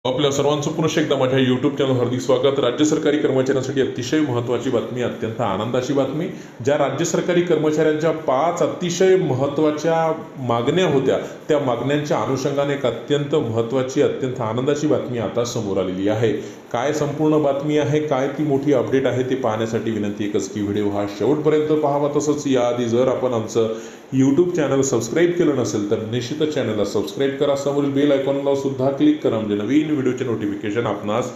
आपल्या सर्वांचं पुन्हा एकदा माझ्या यूट्यूब चॅनल हार्दिक स्वागत। राज्य सरकारी कर्मचाऱ्यांसाठी अतिशय महत्त्वाची बातमी, अत्यंत आनंदाची बातमी। ज्या राज्य सरकारी कर्मचाऱ्यांच्या 5 अतिशय महत्त्वाच्या मागण्या होत्या, त्या मागण्यांच्या अनुषंगाने एक अत्यंत महत्त्वाची, अत्यंत आनंदाची बातमी आता समोर आलेली आहे। काय संपूर्ण बातमी आहे, काय ती मोठी अपडेट आहे, ते पाहण्यासाठी विनंती एकच की व्हिडिओ हा शेवटपर्यंत पाहावा। तसंच याआधी जर आपण आमचं यूट्यूब चॅनल सबस्क्राईब केलं नसेल तर निश्चितच चॅनलला सबस्क्राईब करा, समोरील बेल आयकॉनला सुद्धा क्लिक करा, म्हणजे नवीन व्हिडिओचे नोटिफिकेशन आपणास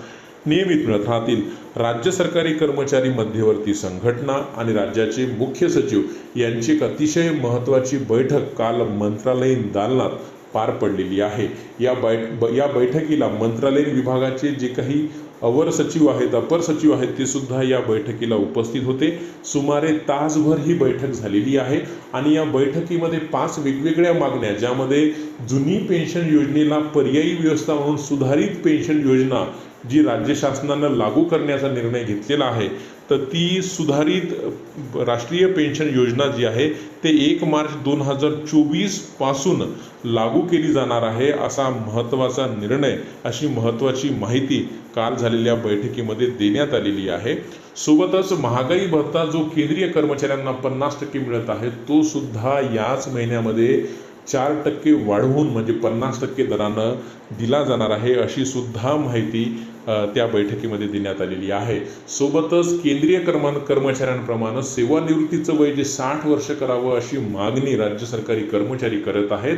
नियमित मिळत राहतील। राज्य सरकारी कर्मचारी मध्यवर्ती संघटना आणि राज्याचे मुख्य सचिव यांची एक अतिशय महत्त्वाची बैठक काल मंत्रालयीन दालनात पार पडलेली आहे। या बैठकीला मंत्रालयीन विभागाचे जे काही अवर सचिव आहेत, अपर सचिव आहेत, ते सुद्धा या बैठकीला उपस्थित होते। सुमारे तासभर ही बैठक झालेली आहे आणि या बैठकीमध्ये 5 वेगवेगळ्या मागण्या, ज्यामध्ये जुनी पेन्शन योजनेला पर्यायी व्यवस्था म्हणून सुधारित पेन्शन योजना जी राज्य शासनानं लागू करण्याचा निर्णय घेतलेला आहे, तर ती सुधारित राष्ट्रीय पेन्शन योजना जी आहे ते 1 मार्च 2024 पासून लागू केली जाणार आहे, असा महत्त्वाचा निर्णय, अशी महत्त्वाची माहिती काल झालेल्या बैठकीमध्ये देण्यात आलेली आहे। सोबतच महागाई भत्ता जो केंद्रीय कर्मचाऱ्यांना 50% मिळत आहे, तो सुद्धा याच महिन्यामध्ये 4% वाढवून म्हणजे 50% दरानं दिला जाणार आहे, अशी सुद्धा माहिती त्या बैठकीमध्ये देण्यात आलेली आहे। सोबतच केंद्रीय कर्मचाऱ्यांप्रमाणे सेवानिवृत्तीचं वय जे 60 वर्ष करावं, अशी मागणी राज्य सरकारी कर्मचारी करत आहेत।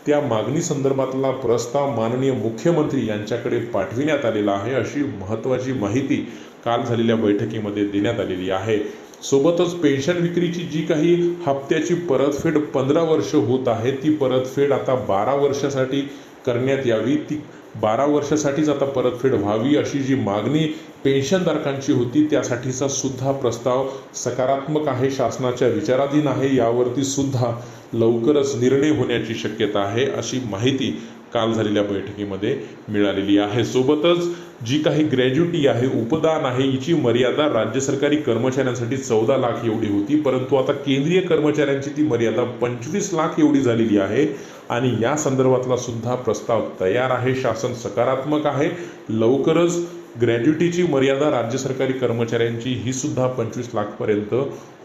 त्या मागणी संदर्भातला प्रस्ताव माननीय मुख्यमंत्री यांच्याकडे पाठविण्यात आलेला आहे, अशी महत्त्वाची माहिती काल झालेल्या बैठकीमध्ये देण्यात आलेली आहे। सोबतच पेन्शन विक्रीची जी काही हप्त्याची परतफेड 15 वर्ष होत आहे, ती परतफेड आता 12 वर्षासाठी करण्यात यावी, ती 12 वर्षासाठीच आता परतफेड व्हावी, अशी जी मागणी पेन्शनधारकांची होती, त्यासाठीचा सुद्धा प्रस्ताव सकारात्मक आहे, शासनाच्या विचाराधीन आहे। यावरती सुद्धा लवकरच निर्णय होण्याची शक्यता आहे, अशी माहिती काल झालेल्या बैठकीमध्ये मिळालेली आहे। सोबतच जी काही ग्रॅज्युटी आहे, उपदान आहे, हिची मर्यादा राज्य सरकारी कर्मचाऱ्यांसाठी 14 लाख एवढी होती, परंतु आता केंद्रीय कर्मचाऱ्यांची ती मर्यादा 25 लाख एवढी झालेली आहे आणि या संदर्भातला सुद्धा प्रस्ताव तयार आहे। शासन सकारात्मक आहे। लवकरच ग्रॅज्युटीची मर्यादा राज्य सरकारी कर्मचाऱ्यांची ही सुद्धा 25 लाखपर्यंत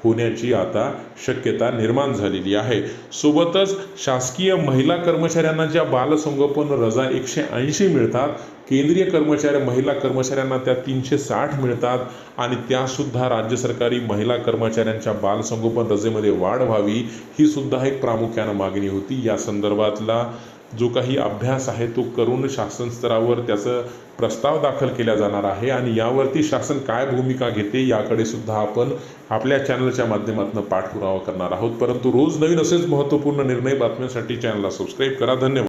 होण्याची आता शक्यता निर्माण झालेली आहे। सोबतच शासकीय महिला कर्मचाऱ्यांना ज्या बालसंगोपन रजा 180 मिळतात, केंद्रीय महिला कर्मचाऱ्यांना त्या 360 मिळतात आणि त्यासुद्धा राज्य सरकारी महिला कर्मचाऱ्यांच्या बालसंगोपन रजेमध्ये वाढ व्हावी, ही सुद्धा एक प्रामुख्यानं मागणी होती। या संदर्भातला जो काही अभ्यास आहे तो करून शासन स्तरावर त्याचा प्रस्ताव दाखल केला जाणार आहे आणि यावरती शासन काय भूमिका घेते याकडे सुद्धा आपण आपल्या चॅनलच्या माध्यमातून पाठपुरावा करणार आहोत। परंतु रोज नवीन असेच महत्त्वपूर्ण निर्णय बातम्यांसाठी चॅनलला सबस्क्राईब करा। धन्यवाद।